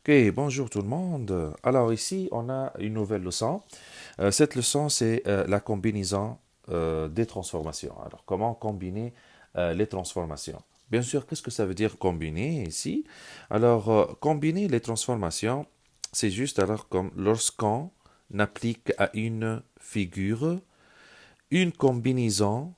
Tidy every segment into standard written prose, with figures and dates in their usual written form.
Ok, bonjour tout le monde. Alors ici, on a une nouvelle leçon. Cette leçon, c'est la combinaison des transformations. Alors, comment combiner les transformations? Bien sûr, qu'est-ce que ça veut dire combiner ici? Alors, combiner les transformations, c'est juste alors comme lorsqu'on applique à une figure une combinaison.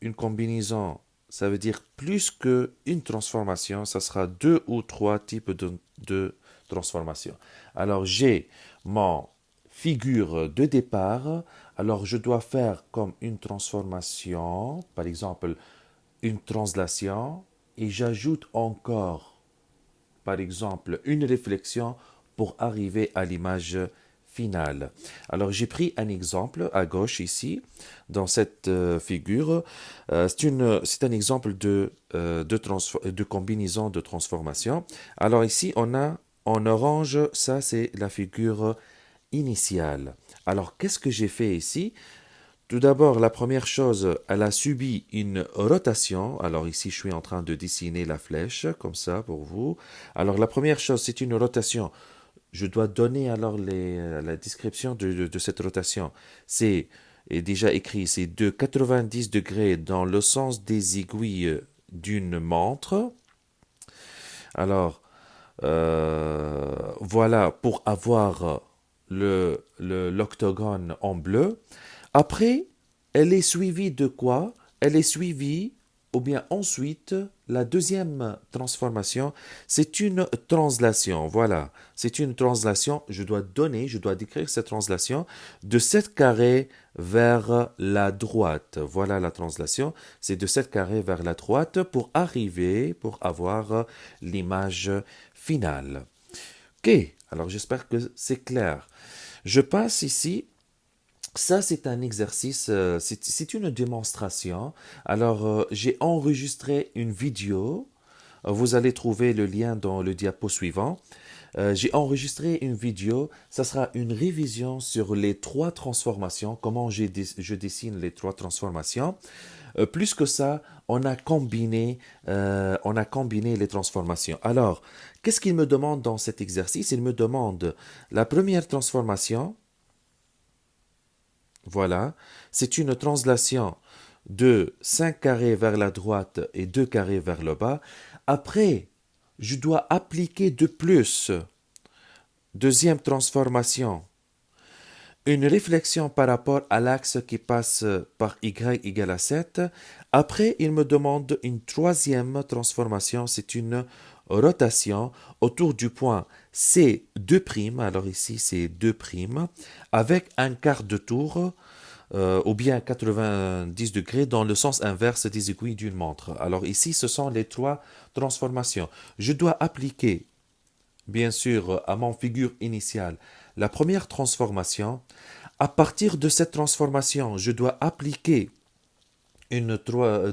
Une combinaison, ça veut dire plus qu'une transformation, ça sera deux ou trois types de transformations. Alors j'ai mon figure de départ, alors je dois faire comme une transformation, par exemple une translation, et j'ajoute encore par exemple une réflexion pour arriver à l'image finale. Alors j'ai pris un exemple à gauche ici, dans cette figure. C'est un exemple de combinaison de transformation. Alors ici, on a en orange, ça c'est la figure initiale. Alors qu'est-ce que j'ai fait ici? Tout d'abord, la première chose, elle a subi une rotation. Alors ici, je suis en train de dessiner la flèche, comme ça, pour vous. Alors la première chose, c'est une rotation. Je dois donner alors la description de cette rotation. C'est est déjà écrit, c'est de 90 degrés dans le sens des aiguilles d'une montre. Alors, voilà, pour avoir l'octogone en bleu. Après, elle est suivie de quoi? Elle est suivie, ou bien ensuite, la deuxième transformation, c'est une translation. Voilà, c'est une translation. Je dois décrire cette translation de 7 carrés vers la droite. Voilà la translation. C'est de 7 carrés vers la droite pour arriver, pour avoir l'image finale. Ok, alors j'espère que c'est clair. Je passe ici. Ça, c'est un exercice, c'est une démonstration. Alors, j'ai enregistré une vidéo. Vous allez trouver le lien dans le diapo suivant. J'ai enregistré une vidéo. Ça sera une révision sur les trois transformations, comment je dessine les trois transformations. Plus que ça, on a combiné les transformations. Alors, qu'est-ce qu'il me demande dans cet exercice? Il me demande la première transformation. Voilà, c'est une translation de 5 carrés vers la droite et 2 carrés vers le bas. Après, je dois appliquer de plus, deuxième transformation, une réflexion par rapport à l'axe qui passe par y égale à 7. Après, il me demande une troisième transformation, c'est une rotation autour du point C2', alors ici c'est 2', avec un quart de tour ou bien 90 degrés dans le sens inverse des aiguilles d'une montre. Alors ici, ce sont les trois transformations. Je dois appliquer, bien sûr, à mon figure initiale, la première transformation. À partir de cette transformation, je dois appliquer une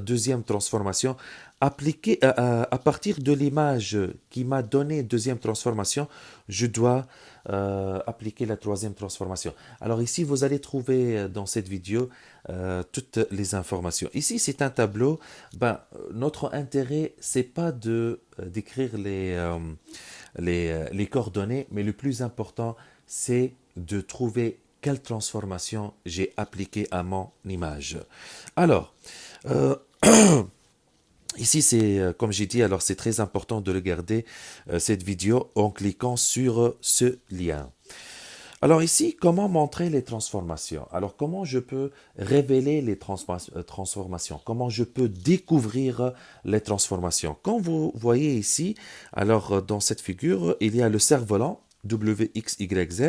deuxième transformation appliquée à partir de l'image qui m'a donné deuxième transformation, je dois appliquer la troisième transformation. Alors ici, vous allez trouver dans cette vidéo toutes les informations. Ici, c'est un tableau. Ben, notre intérêt, c'est pas de d'écrire les coordonnées, mais le plus important, c'est de trouver quelle transformation j'ai appliquée à mon image. Alors, euh, ici, c'est, comme j'ai dit, alors c'est très important de regarder cette vidéo en cliquant sur ce lien. Alors ici, comment montrer les transformations? Alors comment je peux révéler les transformations? Comment je peux découvrir les transformations? Comme vous voyez ici, alors dans cette figure, il y a le cerf-volant W, X, Y, Z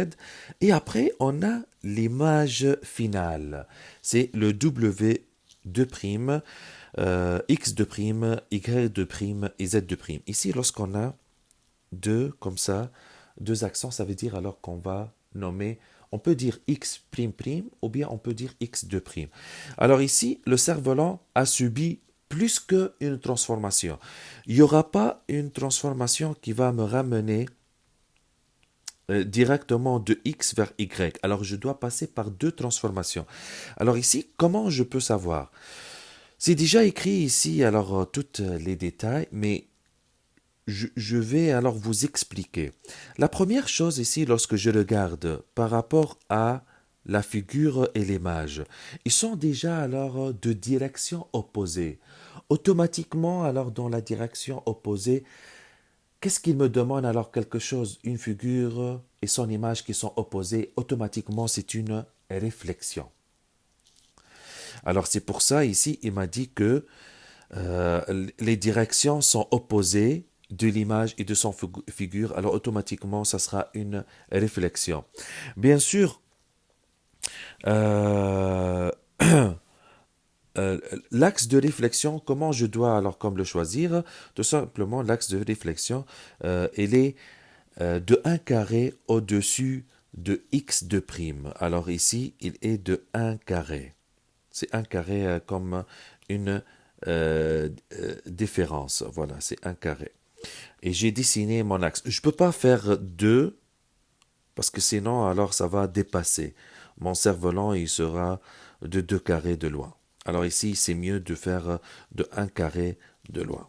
et après on a l'image finale. C'est le W de prime, X de prime, Y de prime et Z de prime. Ici, lorsqu'on a deux comme ça, deux accents, ça veut dire alors qu'on va nommer, on peut dire x prime prime ou bien on peut dire x2 prime. Alors ici, le cerf-volant a subi plus qu'une transformation. Il n'y aura pas une transformation qui va me ramener directement de x vers y. Alors je dois passer par deux transformations. Alors ici, comment je peux savoir? C'est déjà écrit ici, alors tous les détails, mais je vais alors vous expliquer. La première chose ici, lorsque je regarde par rapport à la figure et l'image, ils sont déjà alors de direction opposée. Automatiquement, alors dans la direction opposée, qu'est-ce qu'il me demande alors quelque chose, une figure et son image qui sont opposées, automatiquement c'est une réflexion. Alors c'est pour ça ici, il m'a dit que les directions sont opposées de l'image et de son figure, alors automatiquement, ça sera une réflexion. Bien sûr, euh, euh, l'axe de réflexion, comment je dois alors comme le choisir? Tout simplement, l'axe de réflexion, il est de 1 carré au-dessus de x de prime. Alors ici, il est de 1 carré. C'est 1 carré comme une différence. Voilà, c'est 1 carré. Et j'ai dessiné mon axe. Je ne peux pas faire 2 parce que sinon, alors ça va dépasser. Mon cerf-volant, il sera de 2 carrés de loin. Alors ici, c'est mieux de faire de 1 carré de loin.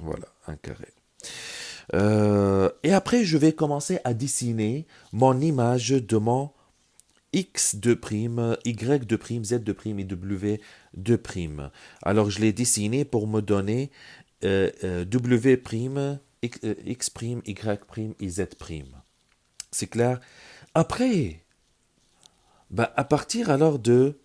Voilà, 1 carré. Et après, je vais commencer à dessiner mon image de mon X de prime, Y de prime, Z de prime et W de prime. Alors, je l'ai dessiné pour me donner W prime, X prime, Y prime et Z prime. C'est clair? Après, ben, à partir alors de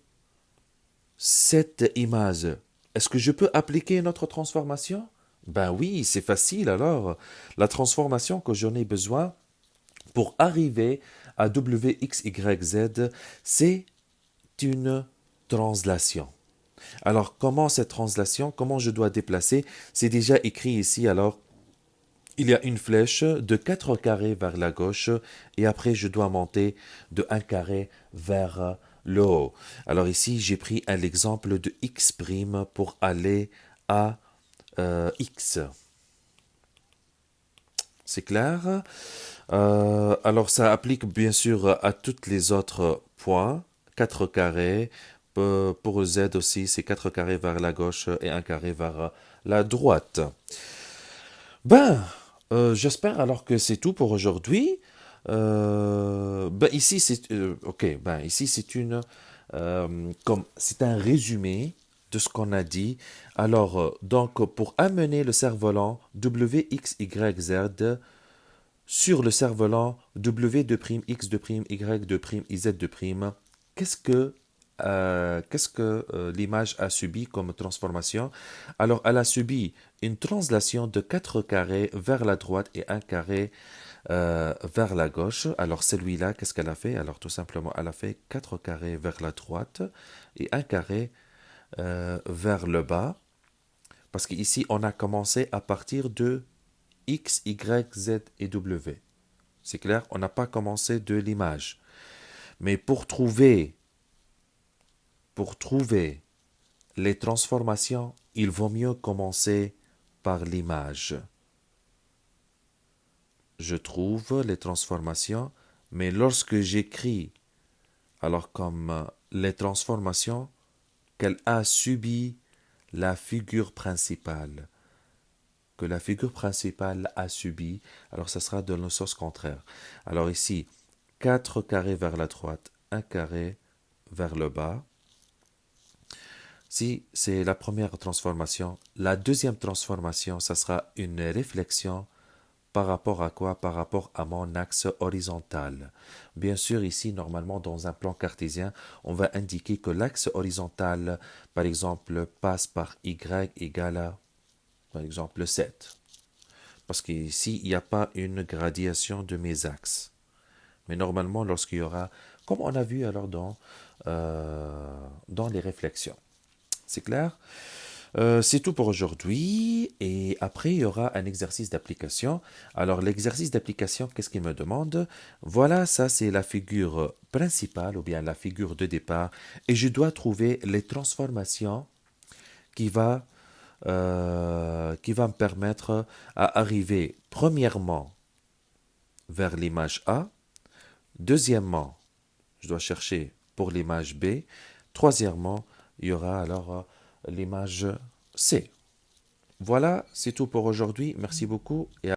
cette image, est-ce que je peux appliquer notre transformation? Ben oui, c'est facile alors. La transformation que j'en ai besoin pour arriver à W, X, Y, Z, c'est une translation. Alors, comment cette translation, comment je dois déplacer? C'est déjà écrit ici. Alors, il y a une flèche de 4 carrés vers la gauche et après, je dois monter de 1 carré vers le haut. Alors ici, j'ai pris un exemple de x' pour aller à x. C'est clair? Alors, ça applique bien sûr à tous les autres points. 4 carrés. Pour Z aussi, c'est 4 carrés vers la gauche et 1 carré vers la droite. Ben, j'espère alors que c'est tout pour aujourd'hui. Ben ici c'est ok. Ben ici c'est une comme c'est un résumé de ce qu'on a dit. Alors donc pour amener le cerf-volant W X Y Z sur le cerf-volant W de prime X de prime Y de prime et Z de prime, qu'est-ce que l'image a subi comme transformation? Alors, elle a subi une translation de 4 carrés vers la droite et un carré vers la gauche. Alors, celui-là, qu'est-ce qu'elle a fait? Alors, tout simplement, elle a fait 4 carrés vers la droite et un carré vers le bas. Parce qu'ici, on a commencé à partir de X, Y, Z et W. C'est clair? On n'a pas commencé de l'image. Mais pour trouver les transformations, il vaut mieux commencer par l'image. Je trouve les transformations, mais lorsque j'écris, alors comme les transformations qu'elle a subi la figure principale, que la figure principale a subi, alors ça sera dans le sens contraire. Alors ici, 4 carrés vers la droite, 1 carré vers le bas. Si c'est la première transformation, la deuxième transformation, ça sera une réflexion par rapport à quoi? Par rapport à mon axe horizontal. Bien sûr, ici, normalement, dans un plan cartésien, on va indiquer que l'axe horizontal, par exemple, passe par y égale à, par exemple, 7. Parce qu'ici, il n'y a pas une gradation de mes axes. Mais normalement, lorsqu'il y aura, comme on a vu alors dans les réflexions. C'est clair? C'est tout pour aujourd'hui et après il y aura un exercice d'application. Alors l'exercice d'application, qu'est-ce qu'il me demande? Voilà, ça c'est la figure principale ou bien la figure de départ et je dois trouver les transformations qui va, qui va me permettre à arriver premièrement vers l'image A, deuxièmement, je dois chercher pour l'image B, troisièmement, il y aura alors l'image C. Voilà, c'est tout pour aujourd'hui. Merci beaucoup et